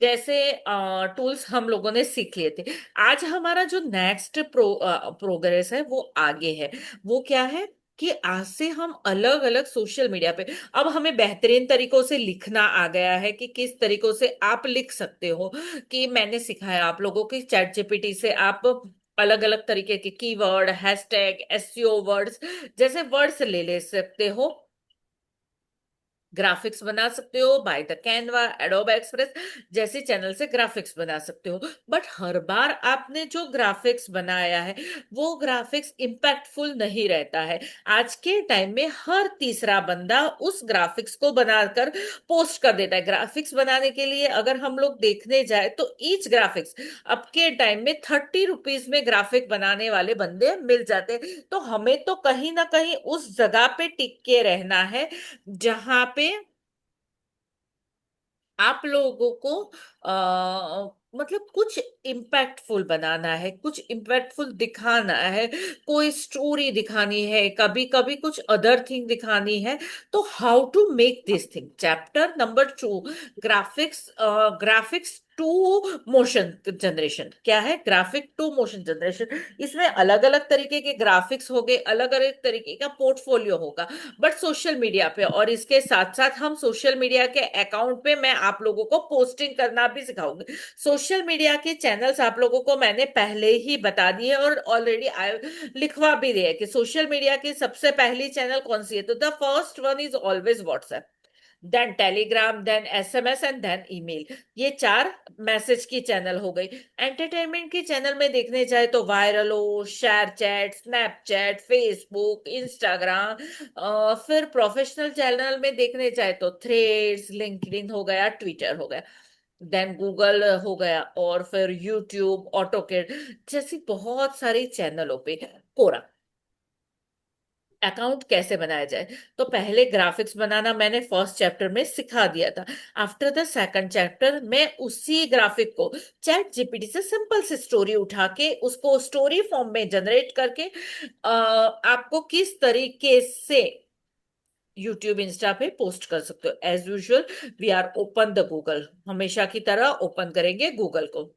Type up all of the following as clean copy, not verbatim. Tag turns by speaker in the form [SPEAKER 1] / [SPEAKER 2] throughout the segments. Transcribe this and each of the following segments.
[SPEAKER 1] जैसे टूल्स हम लोगों ने सीख लिए थे। आज हमारा जो नेक्स्ट प्रोग्रेस है वो आगे है। वो क्या है कि आज से हम अलग अलग सोशल मीडिया पे अब हमें बेहतरीन तरीकों से लिखना आ गया है कि किस तरीकों से आप लिख सकते हो। कि मैंने सिखाया आप लोगों की चैट जीपीटी से आप अलग अलग तरीके के कीवर्ड, हैशटैग, एसईओ वर्ड्स, जैसे वर्ड्स ले ले सकते हो। ग्राफिक्स बना सकते हो by the Canva, adobe express जैसे चैनल से ग्राफिक्स बना सकते हो। बट हर बार आपने जो ग्राफिक्स बनाया है वो ग्राफिक्स इम्पैक्टफुल नहीं रहता है। आज के टाइम में हर तीसरा बंदा उस ग्राफिक्स को बनाकर पोस्ट कर देता है। ग्राफिक्स बनाने के लिए अगर हम लोग देखने जाए तो ईच ग्राफिक्स अब के टाइम में 30 रुपीज में ग्राफिक बनाने वाले बंदे मिल जाते हैं। तो हमें तो कहीं ना कहीं उस जगह पे टिक के रहना है जहां पे आप लोगों को मतलब कुछ इम्पैक्टफुल बनाना है, कुछ इम्पैक्टफुल दिखाना है, कोई स्टोरी दिखानी है, कभी कभी कुछ अदर थिंग दिखानी है। तो how to make this thing, chapter number 2, graphics, graphics to motion generation. क्या है ग्राफिक टू मोशन जनरेशन? इसमें अलग अलग तरीके के ग्राफिक्स हो गए, अलग अलग तरीके का पोर्टफोलियो होगा, बट सोशल मीडिया पे। और इसके साथ साथ हम सोशल मीडिया के अकाउंट पे मैं आप लोगों को पोस्टिंग करना भी सिखाऊंगी। सोशल मीडिया के चैनल्स आप लोगों को मैंने पहले ही बता दिए और ऑलरेडी लिखवा भी दिए कि सोशल मीडिया की सबसे पहली चैनल कौन सी है। तो the first one is always WhatsApp, then Telegram, then SMS and then email. ये चार मैसेज की चैनल हो गई। एंटरटेनमेंट की चैनल में देखने जाए तो वायरल हो, share chat, Snapchat, Facebook, Instagram. फिर प्रोफेशनल चैनल में देखने जाए तो थ्रेड्स, लिंक्डइन हो गया, ट्विटर हो गया, देन गूगल हो गया, और फिर यूट्यूब, ऑटोकेड जैसी बहुत सारी चैनलों पे। कोरा अकाउंट कैसे बनाया जाए, तो पहले ग्राफिक्स बनाना मैंने फर्स्ट चैप्टर में सिखा दिया था। आफ्टर द सेकंड चैप्टर मैं उसी ग्राफिक को चैट जीपीटी से सिंपल सी स्टोरी उठा के उसको स्टोरी फॉर्म में जनरेट करके आपको किस तरीके से यूट्यूब, इंस्टा पे पोस्ट कर सकते हो। As usual we are open the Google, हमेशा की तरह ओपन करेंगे गूगल को।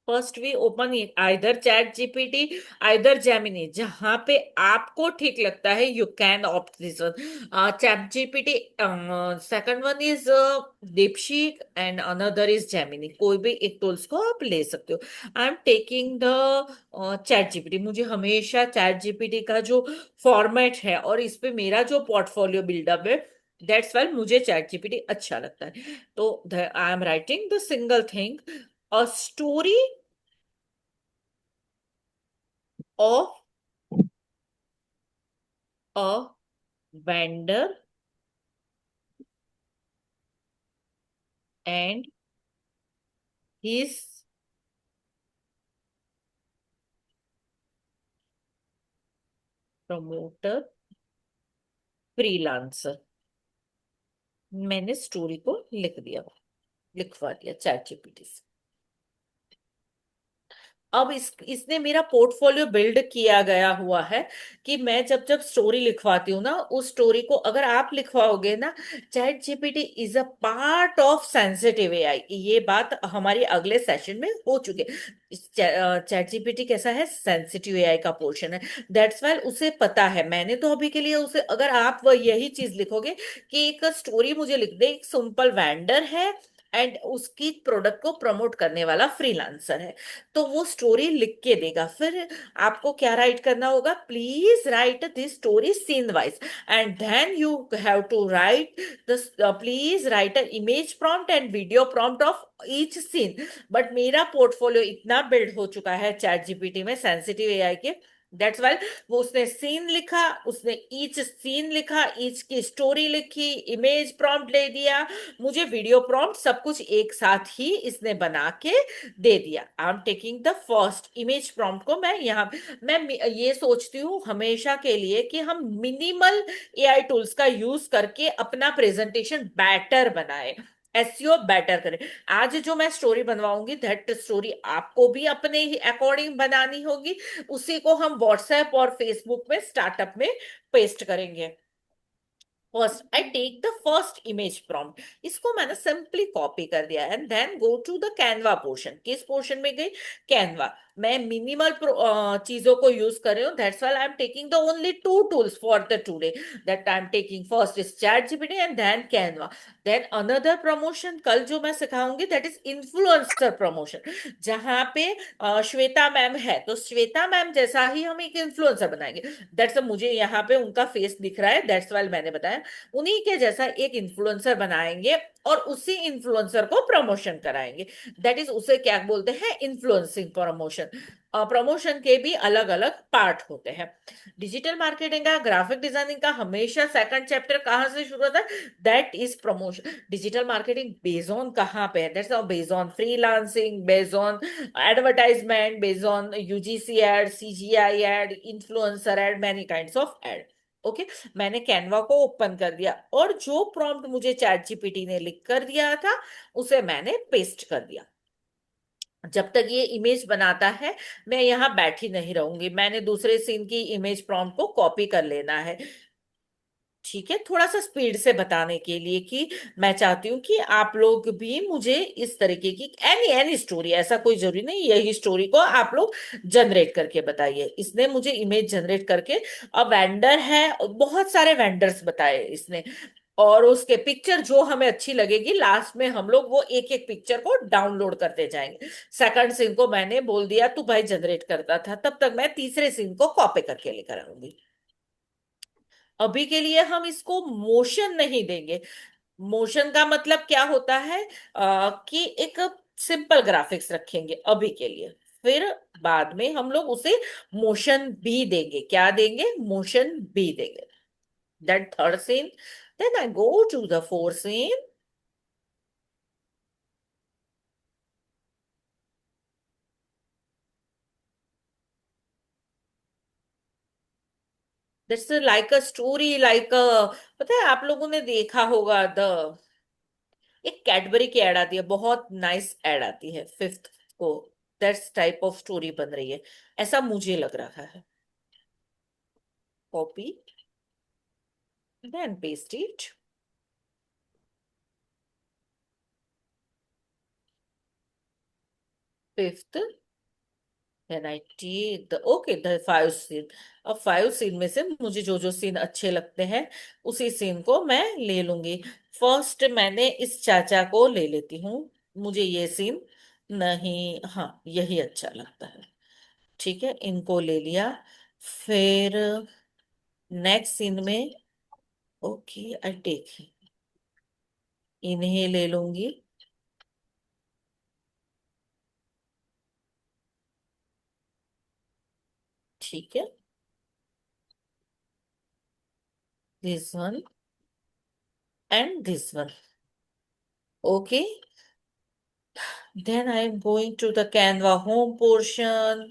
[SPEAKER 1] First we open either chat GPT, either Gemini, जहां पे आपको ठीक लगता है you can opt this one. Chat GPT, second one is DeepSeek and another is Gemini. कोई भी एक टूल्स को आप ले सकते हो। I am taking the chat GPT. मुझे हमेशा चैट जीपीटी का जो फॉर्मेट है और इस पे मेरा जो पोर्टफोलियो बिल्डअप है, दैट्स वाई मुझे चैट जीपीटी अच्छा लगता है। तो I am writing the single thing, a story of a vendor and his promoter freelancer। मैंने स्टोरी को लिख दिया, लिखवा दिया चैट जीपीटी से। अब इसने मेरा पोर्टफोलियो बिल्ड किया गया हुआ है कि मैं जब जब स्टोरी लिखवाती हूँ ना, उस स्टोरी को अगर आप लिखवाओगे ना, chat GPT is a part of sensitive AI. ये बात हमारी अगले सेशन में हो चुकी है। चैट जीपीटी कैसा है, सेंसिटिव एआई का पोर्शन है। दैट्स वाई उसे पता है। मैंने तो अभी के लिए उसे, अगर आप वह यही चीज लिखोगे कि एक स्टोरी मुझे लिख दे, एक सिंपल वेंडर है एंड उसकी प्रोडक्ट को प्रमोट करने वाला फ्रीलांसर है, तो वो स्टोरी लिख के देगा। फिर आपको क्या राइट करना होगा, please write this story scene wise, and then you have to write this, please write a image prompt and video prompt of each scene. But मेरा पोर्टफोलियो इतना बिल्ड हो चुका है चैट जीपीटी में सेंसिटिव एआई के, that's why वो उसने scene लिखा, उसने ईच सीन लिखा, ईच की स्टोरी लिखी, इमेज प्रॉम्प्ट दे दिया, मुझे वीडियो प्रॉम्प्ट, सब कुछ एक साथ ही इसने बना के दे दिया। आई am taking the first image prompt को मैं यहाँ, मैं ये सोचती हूँ हमेशा के लिए कि हम मिनिमल एआई टूल्स का यूज करके अपना प्रेजेंटेशन बेटर बनाए। एसईओ बेटर करें। आज जो मैं स्टोरी बनवाऊंगी, दैट स्टोरी आपको भी अपने ही अकॉर्डिंग बनानी होगी। उसी को हम व्हाट्सएप और फेसबुक में स्टार्टअप में पेस्ट करेंगे। First I take the first image prompt, इसको मैंने सिंपली कॉपी कर दिया and then go to the Canva portion. किस पोर्शन में गई? कैनवा। मैं मिनिमल चीजों को यूज कर रही हूँ, that's why I am taking the only two tools for the today, that I am taking first is chat GPT and then Canva. Then another promotion कल जो मैं सिखाऊंगी दैट इज इन्फ्लुएंसर प्रमोशन, जहां पे Shweta ma'am है, तो Shweta ma'am जैसा ही हम एक इन्फ्लुएंसर बनाएंगे। दैट्स मुझे यहाँ पे उनका फेस दिख रहा है, दैट्स वाई मैंने बताया, उन्हीं के जैसा एक इन्फ्लुएंसर बनाएंगे और उसी इन्फ्लुएंसर को प्रमोशन कराएंगे। दैट इज उसे क्या बोलते हैं? Influencing promotion. प्रमोशन के भी अलग अलग पार्ट होते हैं। डिजिटल मार्केटिंग का, ग्राफिक डिजाइनिंग का हमेशा सेकंड चैप्टर कहाँ से शुरू होता है? That is promotion. Digital marketing based on कहाँ पे है? That's based on freelancing, based on advertisement, based on UGC ad, CGI ad, influencer ad, many kinds of ad. Okay. मैंने कैनवा को ओपन कर दिया और जो प्रॉम्प्ट मुझे चैट जीपीटी ने लिख कर दिया था उसे मैंने पेस्ट कर दिया। जब तक ये इमेज बनाता है मैं यहाँ बैठी नहीं रहूंगी, मैंने दूसरे सीन की इमेज प्रॉम्प्ट को कॉपी कर लेना है। ठीक है, थोड़ा सा स्पीड से बताने के लिए कि मैं चाहती हूँ कि आप लोग भी मुझे इस तरीके की एनी एनी स्टोरी, ऐसा कोई जरूरी नहीं यही स्टोरी को आप लोग जनरेट करके बताइए। इसने मुझे इमेज जनरेट करके, अब वेंडर है, बहुत सारे वेंडर्स बताए इसने, और उसके पिक्चर जो हमें अच्छी लगेगी लास्ट में हम लोग वो एक एक पिक्चर को डाउनलोड करते जाएंगे। सेकंड सीन को मैंने बोल दिया तू भाई जनरेट करता था, तब तक मैं तीसरे सीन को कॉपी करके लेकर आऊंगी। अभी के लिए हम इसको मोशन नहीं देंगे। मोशन का मतलब क्या होता है? कि एक सिंपल ग्राफिक्स रखेंगे अभी के लिए, फिर बाद में हम लोग उसे मोशन भी देंगे। क्या देंगे? मोशन भी देंगे। That third scene, then I go to the fourth scene. That's like a story, like पता है आप लोगों ने देखा होगा द, एक कैडबरी की एड आती है, बहुत नाइस एड आती है फिफ्थ को, दैट्स टाइप ऑफ स्टोरी बन रही है, ऐसा मुझे लग रहा है। Copy, then paste it. Fifth, then I take the, okay, the five scene. अब फाइव सीन में से मुझे जो जो सीन अच्छे लगते हैं उसी सीन को मैं ले लूंगी। फर्स्ट मैंने इस चाचा को ले लेती हूँ, मुझे ये सीन नहीं, हाँ यही अच्छा लगता है। ठीक है, इनको ले लिया। फिर नेक्स्ट सीन में, ओके आई टेक, इन्हें ले लूंगी। ठीक है, this one and this one. Okay, then I'm going to the Canva home portion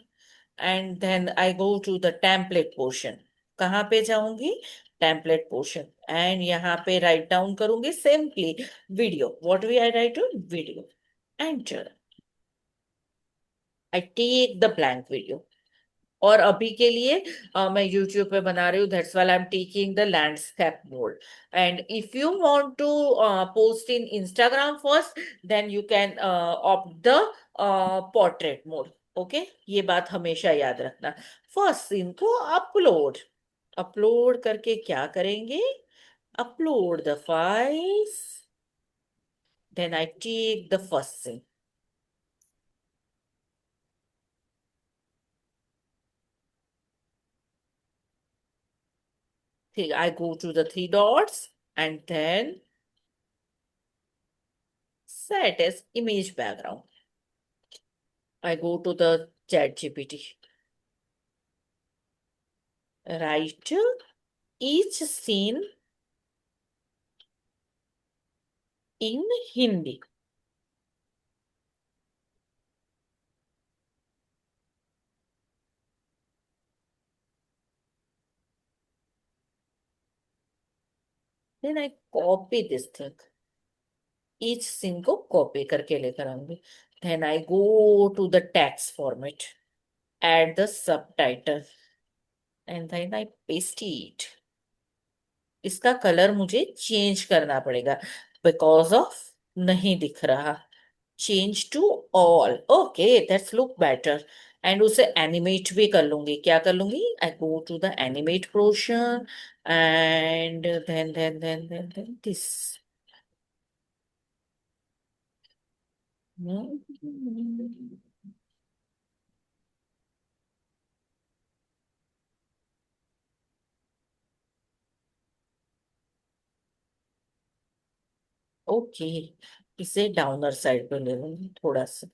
[SPEAKER 1] and then I go to the template portion। कहाँ पे जाऊंगी? टेम्पलेट पोर्शन, एंड यहाँ पे राइट डाउन करूंगी simply video. What we I right? Video. Enter. I take the blank video. और अभी के लिए मैं YouTube पे बना रही हूँ, that's why I am taking the landscape mode. And if you want to post in Instagram first, then you can opt the portrait mode. Okay, ये बात हमेशा याद रखना। फर्स्ट सीन को अपलोड, अपलोड करके क्या करेंगे? Upload the files, then I take the first scene. I go to the three dots and then set as image background. I go to the chat GPT. Write each scene in Hindi. Then I copy this thing. Each scene को copy करके लेकर आऊंगी। Then I go to the text format, add the sub and then I paste it. इसका colour मुझे change करना पड़ेगा because of नहीं दिख रहा। Change to all, okay that's look better. And उसे एनिमेट भी कर लूंगी। क्या कर लूंगी? I go to the animate portion and then this. Okay, इसे डाउनर साइड पे ले लूंगी थोड़ा सा।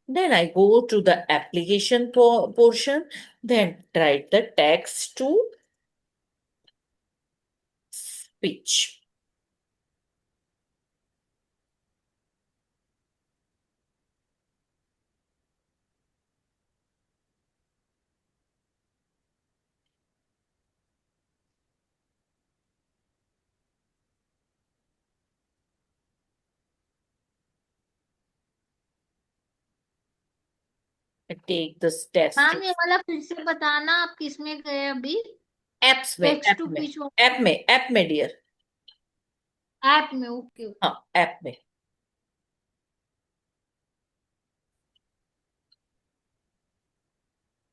[SPEAKER 1] Then I go to the application portion, then write the text to speech. I take this text
[SPEAKER 2] ma'am ये वाला फिर से बताना, आप किस में गए अभी?
[SPEAKER 1] एप्स में,
[SPEAKER 2] टेक्स्ट टू पिच
[SPEAKER 1] ऐप में डियर।
[SPEAKER 2] ऐप में? Okay okay.
[SPEAKER 1] हाँ, ऐप में।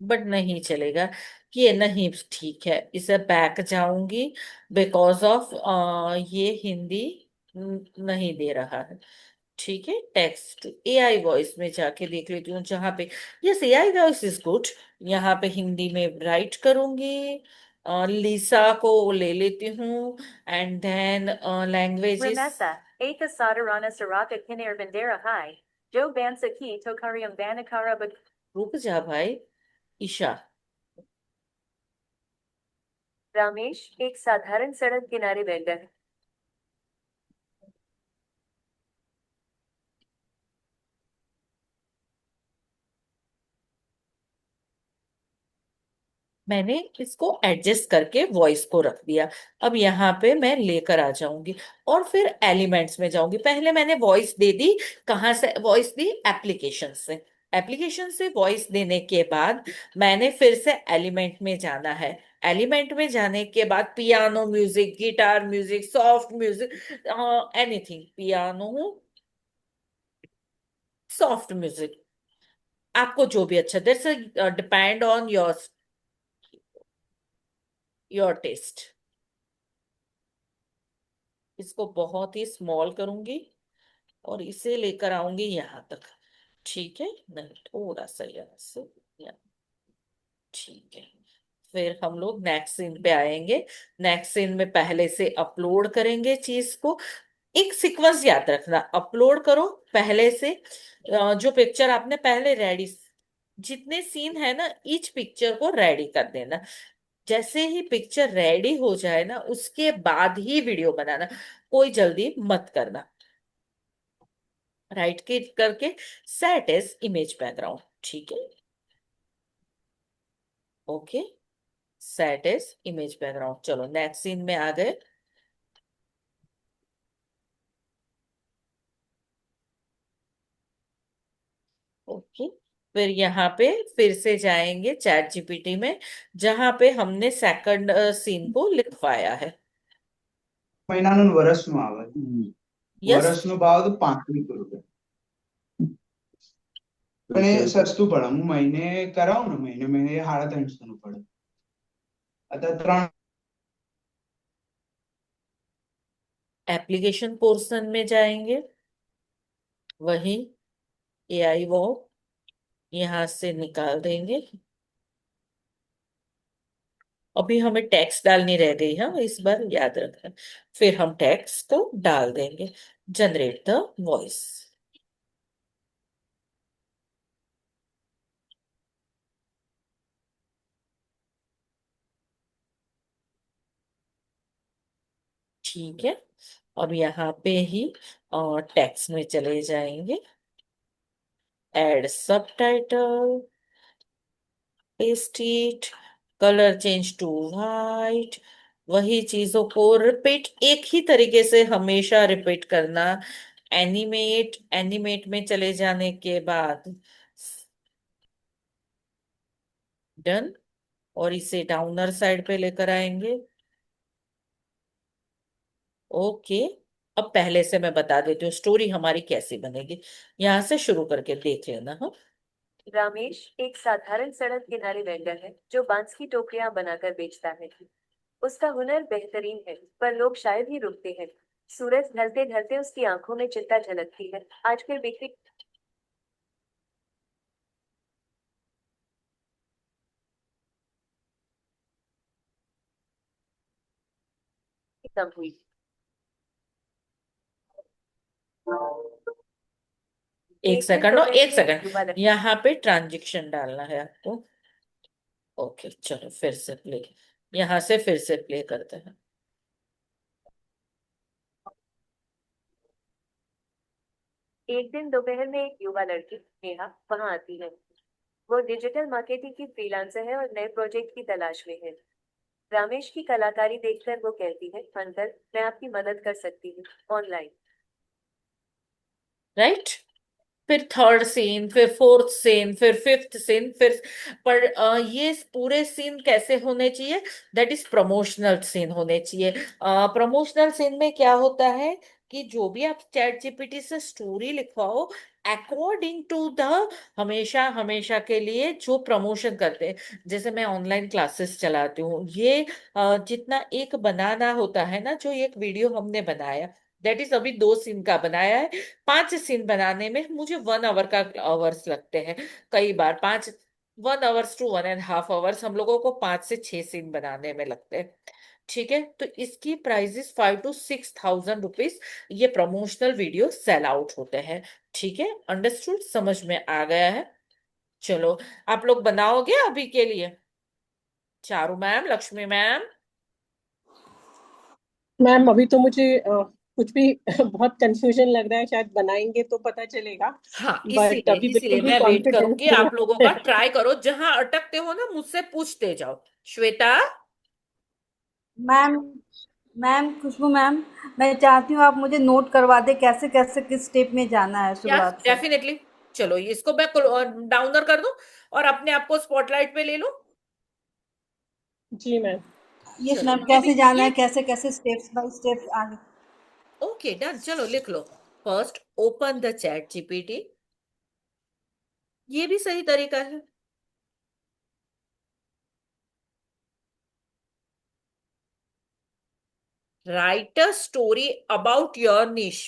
[SPEAKER 1] बट नहीं चलेगा, ये नहीं ठीक है, इसे बैक जाऊंगी बिकॉज ऑफ ये हिंदी नहीं दे रहा है। ठीक है, टेक्स्ट एआई वॉइस में जाके देख लेती हूँ जहां पे yes AI voice is good. यहाँ पे हिंदी में राइट करूंगी। लिसा को ले लेती हूँ and then languages.
[SPEAKER 3] Remesa, Eka Sadarana Saraka Kinir Bandera Hai, Jo Bansa Ki Tokarium Banakara Bak.
[SPEAKER 1] रुक जा भाई ईशा।
[SPEAKER 3] Ramesh, एक साधारण सड़क किनारे बैठा है।
[SPEAKER 1] मैंने इसको एडजस्ट करके वॉइस को रख दिया। अब यहाँ पे मैं लेकर आ जाऊंगी और फिर एलिमेंट्स में जाऊंगी। पहले मैंने वॉइस दे दी। कहाँ से वॉइस दी? एप्लीकेशन से। एप्लीकेशन से वॉइस देने के बाद मैंने फिर से एलिमेंट में जाना है। एलिमेंट में जाने के बाद piano music, guitar music, soft music, anything, piano, soft music, आपको जो भी अच्छा, that's depend on your taste. इसको बहुत ही स्मॉल करूंगी और इसे लेकर आऊंगी यहाँ तक। ठीक है, नहीं थोड़ा सा यहाँ से यहाँ। ठीक है, फिर हम लोग नेक्स्ट सीन पे आएंगे। नेक्स्ट सीन में पहले से अपलोड करेंगे चीज को। एक सीक्वेंस याद रखना, अपलोड करो पहले से। जो पिक्चर आपने पहले रेडी, जितने सीन है ना, ईच पिक्चर को रेडी कर देना। जैसे ही पिक्चर रेडी हो जाए ना, उसके बाद ही वीडियो बनाना। कोई जल्दी मत करना। राइट क्लिक करके सेट एज इमेज बैकग्राउंड। ठीक है, okay, set as image background. चलो नेक्स्ट सीन में आ गए। ओके, फिर यहाँ पे फिर से जाएंगे चैट जीपीटी में, जहां पे हमने सेकंड सीन को लिखवाया है।
[SPEAKER 4] મહિનાનું વર્ષનું આવે
[SPEAKER 1] यस,
[SPEAKER 4] વર્ષનો ભાવ તો 35 રૂપિયા પણ એ સસ્તું પડે હું મહિને કરાવું ને મહિને મહિને 350 નું પડે અત્યારે 3
[SPEAKER 1] एप्लीकेशन पोर्शन में जाएंगे, वही एआई वो यहाँ से निकाल देंगे। अभी हमें टैक्स डालनी रह गई, हाँ इस बार याद रखना। फिर हम टैक्स को डाल देंगे। Generate the voice. ठीक है, अब यहाँ पे ही टेक्स्ट में चले जाएंगे। Add subtitle, paste it, colour change to white, वही चीजों को रिपीट, एक ही तरीके से हमेशा रिपीट करना। एनिमेट, एनिमेट में चले जाने के बाद डन, और इसे डाउनर साइड पे लेकर आएंगे। ओके। अब पहले से मैं बता देती हूँ स्टोरी हमारी कैसी बनेगी, यहां से शुरू करके देख लेना। हाँ।
[SPEAKER 3] रामेश एक साधारण सड़क किनारे वेंडर है जो बांस की टोकरियां बनाकर बेचता है। उसका हुनर बेहतरीन है, पर लोग शायद ही रुकते हैं। सूरज ढलते ढलते उसकी आंखों में चिंता झलकती है। आज फिर बिक्री कम हुई।
[SPEAKER 1] एक
[SPEAKER 3] एक दिन
[SPEAKER 1] सेकंड, और
[SPEAKER 3] दोपहर
[SPEAKER 1] एक
[SPEAKER 3] में एक
[SPEAKER 1] सेकंड,
[SPEAKER 3] युवा लड़की
[SPEAKER 1] यहाँ पे ट्रांजेक्शन डालना है आपको। ओके चलो फिर से प्ले, यहाँ से फिर से प्ले करते हैं।
[SPEAKER 3] एक दिन दोपहर में एक युवा लड़की नेहा वहां आती है। वो डिजिटल मार्केटिंग की फ्रीलांसर है और नए प्रोजेक्ट की तलाश में है। रामेश की कलाकारी देखकर वो कहती है, अंकल मैं आपकी मदद कर सकती हूँ ऑनलाइन।
[SPEAKER 1] राइट। फिर थर्ड सीन, फिर फोर्थ सीन, फिर फिफ्थ सीन, फिर पर ये पूरे सीन कैसे होने चाहिए? दैट इज प्रमोशनल सीन होने चाहिए। प्रमोशनल सीन में क्या होता है कि जो भी आप चैट जीपीटी से स्टोरी लिखवाओ, अकॉर्डिंग टू द, हमेशा हमेशा के लिए जो प्रमोशन करते हैं, जैसे मैं ऑनलाइन क्लासेस चलाती हूँ, ये जितना एक बनाना होता है ना, जो एक वीडियो हमने बनाया, दैट इज अभी 2 सीन का बनाया है। 5 सीन बनाने में मुझे 1 आवर का आवर्स लगते हैं। कई बार 1 आवर्स टू 1.5 आवर्स हम लोगों को 5 से 6 सीन बनाने में लगते हैं। ठीक है, तो इसकी प्राइजेस 5 to 6 thousand रुपीज, ये प्रमोशनल वीडियो सेल आउट होते हैं। ठीक है, अंडरस्टूड, समझ में आ गया है? चलो, आप लोग बनाओगे अभी के लिए? Charu ma'am, Lakshmi ma'am.
[SPEAKER 5] Ma'am अभी तो मुझे कुछ भी बहुत कंफ्यूजन लग रहा है, शायद बनाएंगे तो पता चलेगा।
[SPEAKER 1] हाँ,
[SPEAKER 5] बट
[SPEAKER 1] इसीलिए
[SPEAKER 5] अभी
[SPEAKER 1] इसीलिए
[SPEAKER 5] बिल्कुल भी
[SPEAKER 1] मैं वेट
[SPEAKER 5] कॉन्फिडेंस
[SPEAKER 1] करूंगी,
[SPEAKER 5] नहीं
[SPEAKER 1] आप लोगों का
[SPEAKER 5] है।
[SPEAKER 1] ट्राई करो, जहां अटकते हो ना मुझसे पूछते जाओ। श्वेता।
[SPEAKER 6] मैम मैम खुशबू मैम, मैं चाहती हूँ आप मुझे नोट करवा दें कैसे कैसे किस स्टेप में जाना है
[SPEAKER 1] यस
[SPEAKER 6] शुरुआत से।
[SPEAKER 1] डेफिनेटली। चलो इसको मैं डाउनर कर दूं और अपने आप को स्पॉटलाइट पे ले लूं।
[SPEAKER 6] जी मैम। यस
[SPEAKER 1] चलो
[SPEAKER 6] मैम,
[SPEAKER 1] ये
[SPEAKER 6] कैसे
[SPEAKER 1] भी
[SPEAKER 6] जाना
[SPEAKER 1] ये
[SPEAKER 6] है, कैसे कैसे स्टेप्स बाय स्टेप्स आगे।
[SPEAKER 1] ओके डन, चलो लिख लो। First open the chat GPT, ये भी सही तरीका है। Write a story about your niche.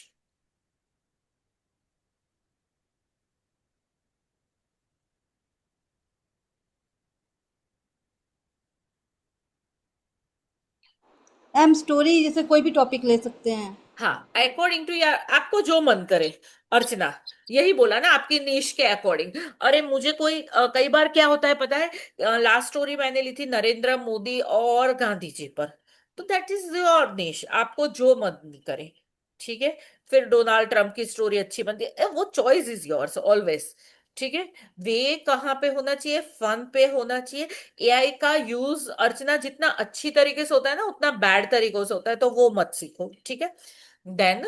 [SPEAKER 6] Ma'am story जैसे कोई भी टॉपिक ले सकते हैं।
[SPEAKER 1] हाँ, अकॉर्डिंग टू यार, आपको जो मन करे। अर्चना, यही बोला ना, आपकी निश के अकॉर्डिंग। अरे मुझे कोई कई बार क्या होता है पता है, लास्ट स्टोरी मैंने ली थी नरेंद्र मोदी और गांधी जी पर, तो दैट इज योर निश, आपको जो मन करे। ठीक है। फिर डोनाल्ड ट्रंप की स्टोरी अच्छी बनती है, वो चॉइस इज योर्स ऑलवेज। ठीक है। वे कहाँ पे होना चाहिए? फन पे होना चाहिए। एआई का यूज अर्चना जितना अच्छी तरीके से होता है ना, उतना बैड तरीकों से होता है, तो वो मत सीखो। ठीक है। Then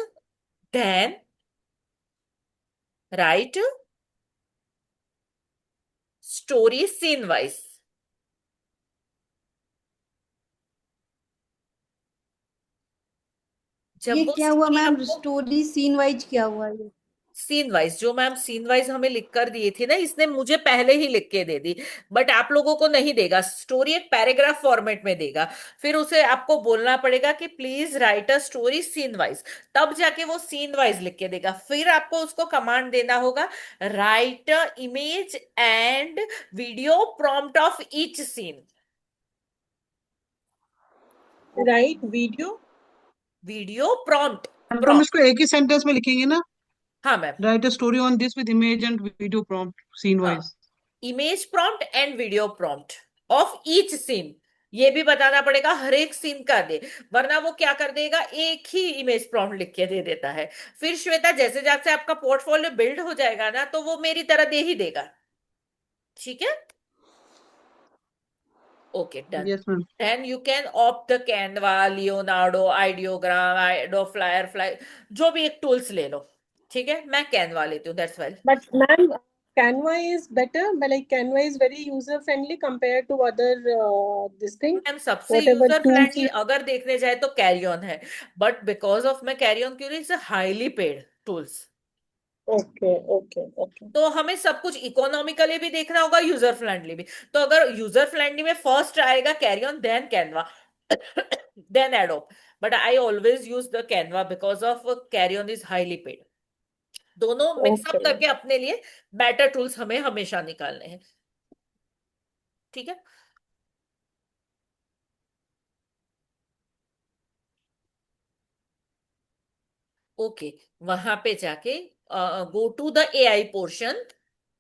[SPEAKER 1] then write story scene wise.
[SPEAKER 6] ये
[SPEAKER 1] जब वो
[SPEAKER 6] क्या हुआ
[SPEAKER 1] स्टोरी
[SPEAKER 6] मैम,
[SPEAKER 1] आपको
[SPEAKER 6] स्टोरी सीन वाइज क्या हुआ ये।
[SPEAKER 1] सीन वाइज, जो मैम सीन वाइज हमें लिख कर दी थी ना, इसने मुझे पहले ही लिख के दे दी, बट आप लोगों को नहीं देगा। स्टोरी एक पैराग्राफ फॉर्मेट में देगा, फिर उसे आपको बोलना पड़ेगा कि please write a story scene wise, तब जाके वो सीन वाइज लिख के देगा। फिर आपको उसको कमांड देना होगा, write image and video prompt of each scene.
[SPEAKER 5] Write video.
[SPEAKER 1] Video prompt.
[SPEAKER 7] तो हम
[SPEAKER 1] प्रॉम्प्ट।
[SPEAKER 7] इसको एक ही सेंटेंस में लिखेंगे ना?
[SPEAKER 1] हाँ ma'am.
[SPEAKER 7] Write a story on this with image and video prompt scene
[SPEAKER 1] हाँ,
[SPEAKER 7] wise.
[SPEAKER 1] Image prompt and video prompt of each scene, ये भी बताना पड़ेगा हर एक सीन का दे, वरना वो क्या कर देगा, एक ही इमेज प्रॉम्प्ट लिख के दे देता है। फिर श्वेता, जैसे जैसे आपका पोर्टफोलियो बिल्ड हो जाएगा ना, तो वो मेरी तरह दे ही देगा। ठीक है। Okay, done.
[SPEAKER 7] Yes, ma'am.
[SPEAKER 1] Then you can opt the Canva, Leonardo, Ideogram, Firefly, जो भी एक tools ले लो. ठीक है, मैं Canva लेती हूँ, that's well.
[SPEAKER 5] But ma'am, Canva is better, but like Canva is very user friendly compared to other this thing.
[SPEAKER 1] Ma'am सबसे
[SPEAKER 5] Whatever
[SPEAKER 1] यूजर
[SPEAKER 5] tools
[SPEAKER 1] फ्रेंडली अगर देखने जाए तो कैरी ऑन है, बट बिकॉज ऑफ मैं कैरी ऑन क्यों नहीं, it's highly paid tools.
[SPEAKER 5] okay, okay, okay.
[SPEAKER 1] तो हमें सब कुछ इकोनॉमिकली भी देखना होगा, यूजर फ्रेंडली भी. तो अगर यूजर फ्रेंडली में फर्स्ट आएगा carry on, then Canva, then Adobe. But I always use the Canva because of carry on is highly paid. दोनों मिक्सअप
[SPEAKER 5] Okay.
[SPEAKER 1] करके अपने लिए बेटर टूल्स हमें हमेशा निकालने हैं. ठीक है. ओके, वहां पे जाके go to the AI portion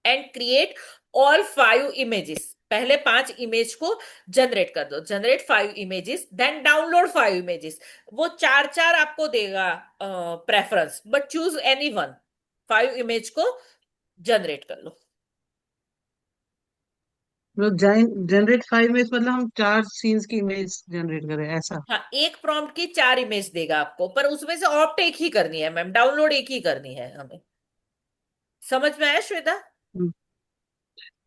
[SPEAKER 1] and create all 5 images. पहले 5 इमेज को जनरेट कर दो, generate 5 images, then download 5 images. वो चार चार आपको देगा preference, but choose any one. 5 image को जनरेट कर लो.
[SPEAKER 7] मतलब जनरेट 5 इमेज मतलब हम 4 सीन्स की इमेज जनरेट करें ऐसा.
[SPEAKER 1] हाँ, एक प्रॉम्प्ट की 4 इमेज देगा आपको, पर उसमें से ऑप्ट एक ही करनी है मैम, डाउनलोड एक ही करनी है हमें. समझ में आया श्वेता?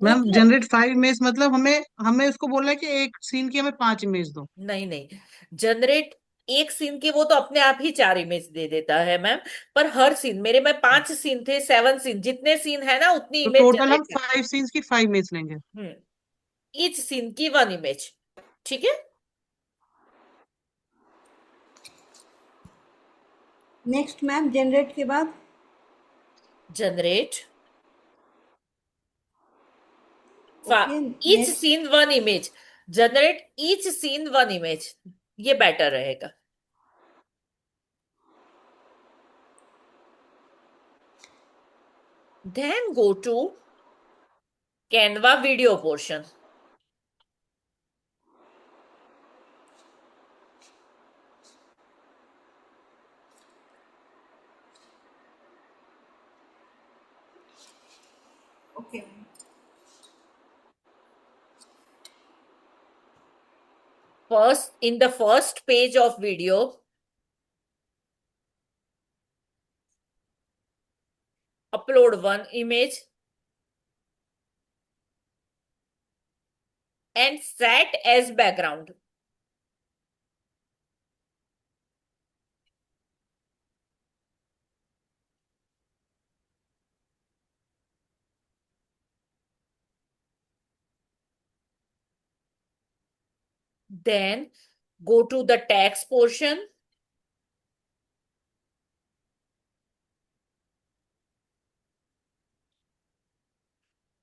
[SPEAKER 7] मैम
[SPEAKER 1] वो
[SPEAKER 7] जनरेट 5 इमेज मतलब हमें हमें उसको बोलना है कि एक सीन की हमें 5 इमेज दो.
[SPEAKER 1] नहीं नहीं, जनरेट एक सीन की वो तो अपने आप ही 4 इमेज दे देता है मैम. पर हर सीन, मेरे में 5 सीन थे, 7 सीन, जितने सीन है ना उतनी
[SPEAKER 7] तो
[SPEAKER 1] इमेज
[SPEAKER 7] टोटल हम
[SPEAKER 1] जनरेट
[SPEAKER 7] 5 सीन्स की 5 इमेज लेंगे.
[SPEAKER 1] कर. ईच सीन की 1 इमेज. ठीक है.
[SPEAKER 6] नेक्स्ट मैम, जनरेट के बाद
[SPEAKER 1] generate
[SPEAKER 6] okay
[SPEAKER 1] each
[SPEAKER 6] next.
[SPEAKER 1] Scene 1 image. Generate each scene 1 image, ये बेटर रहेगा. Then go to Canva video portion.
[SPEAKER 6] Okay.
[SPEAKER 1] First, in the first page of video, upload 1 image and set as background. Then go to the text portion.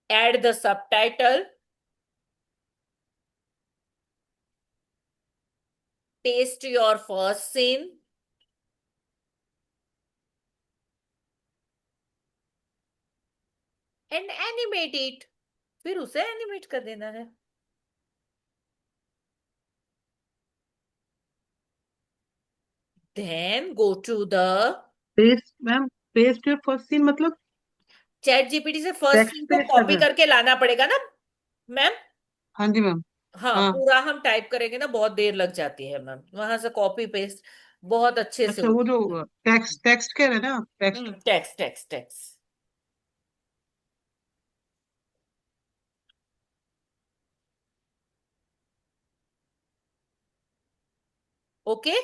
[SPEAKER 1] Add the subtitle. Paste your first scene. And animate it. फिर उसे animate कर देना है. Then go to the
[SPEAKER 7] paste ma'am, paste your first scene मतलब
[SPEAKER 1] chat GPT से first
[SPEAKER 7] text
[SPEAKER 1] scene को
[SPEAKER 7] paste कर
[SPEAKER 1] copy
[SPEAKER 7] रहे हैं.
[SPEAKER 1] करके लाना पड़ेगा ना मैम.
[SPEAKER 7] हाँ जी मैम.
[SPEAKER 1] हाँ,
[SPEAKER 7] हाँ.
[SPEAKER 1] पूरा हम टाइप करेंगे ना, बहुत देर लग जाती है मैम, वहां से कॉपी पेस्ट बहुत अच्छे से
[SPEAKER 7] अच्छा वो
[SPEAKER 1] होती है.
[SPEAKER 7] जो टेक्स्ट टेक्स्ट कह रहे हैं ना, text.
[SPEAKER 1] Text text text. Okay.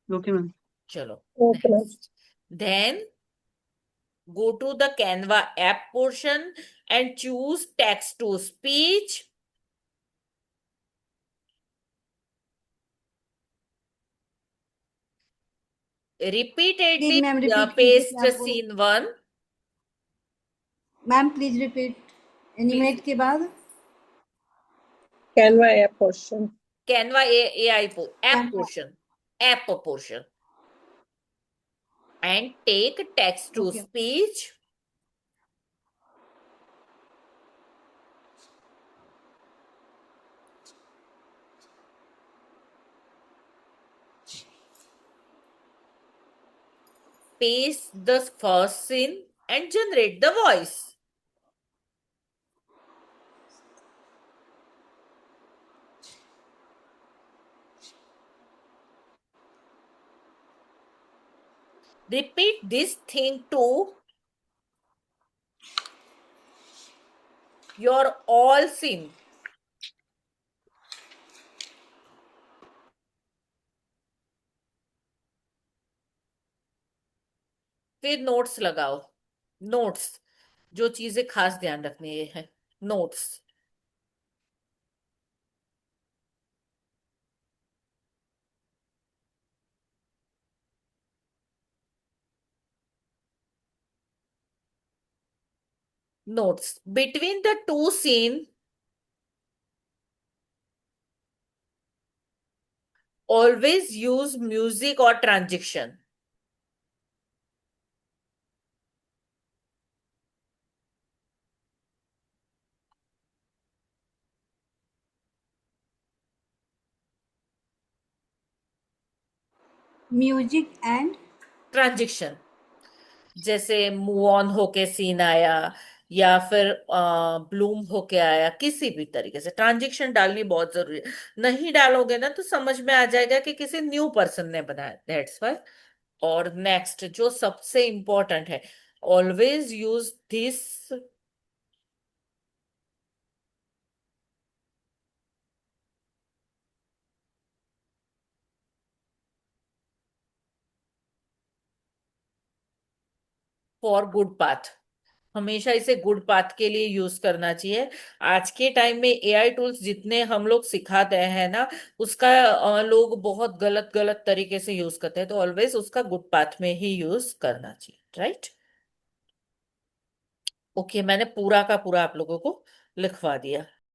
[SPEAKER 7] Okay ma'am.
[SPEAKER 1] चलो
[SPEAKER 5] Okay, ma'am.
[SPEAKER 1] Next. Then go to the Canva app portion and choose text to speech.
[SPEAKER 6] Please
[SPEAKER 1] Repeatedly
[SPEAKER 6] ma'am repeat कीजिए
[SPEAKER 1] paste
[SPEAKER 6] क्या बोल.
[SPEAKER 1] scene 1.
[SPEAKER 6] Ma'am please repeat. Animate के बाद
[SPEAKER 5] Canva app portion.
[SPEAKER 1] Canva AI app
[SPEAKER 6] Canva.
[SPEAKER 1] portion and take text to
[SPEAKER 6] okay.
[SPEAKER 1] speech. Paste the first scene and generate the voice. Repeat this thing to your all scene. फिर notes लगाओ। Notes, जो चीजें खास ध्यान रखनी है, notes. Notes between the two scene, always use music or transition.
[SPEAKER 6] Music and
[SPEAKER 1] transition, जैसे move on होके सीन आया, या फिर ब्लूम होके आया, किसी भी तरीके से ट्रांजिशन डालनी बहुत जरूरी है। नहीं डालोगे ना तो समझ में आ जाएगा कि किसी न्यू पर्सन ने बनाया, दैट्स व्हाई। और नेक्स्ट जो सबसे इंपॉर्टेंट है, always use this for good path. हमेशा इसे गुड पाथ के लिए यूज करना चाहिए। आज के टाइम में एआई टूल्स जितने हम लोग सिखाते हैं ना, उसका लोग बहुत गलत गलत तरीके से यूज करते हैं, तो ऑलवेज उसका गुड पाथ में ही यूज करना चाहिए, राइट। ओके, मैंने पूरा का पूरा आप लोगों को लिखवा दिया।